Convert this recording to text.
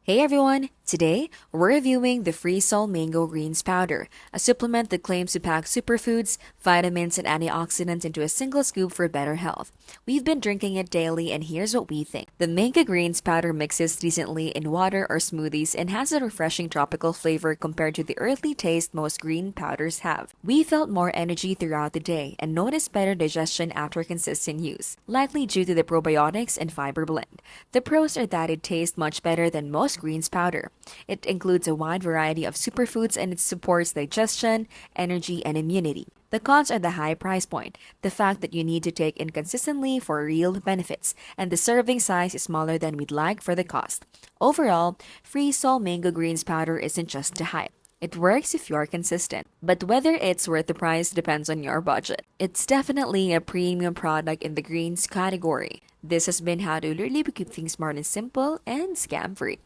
Hey everyone! Today, we're reviewing the Free Sol Mango Greens Powder, a supplement that claims to pack superfoods, vitamins, and antioxidants into a single scoop for better health. We've been drinking it daily, and here's what we think. The Mango Greens Powder mixes decently in water or smoothies and has a refreshing tropical flavor compared to the earthly taste most green powders have. We felt more energy throughout the day and noticed better digestion after consistent use, likely due to the probiotics and fiber blend. The pros are that it tastes much better than most greens powder. It includes a wide variety of superfoods and it supports digestion, energy, and immunity. The cons are the high price point, the fact that you need to take in consistently for real benefits, and the serving size is smaller than we'd like for the cost. Overall, Free Sol Mango Greens Powder isn't just a hype. It works if you're consistent, but whether it's worth the price depends on your budget. It's definitely a premium product in the greens category. This has been how to literally keep things smart and simple and scam free.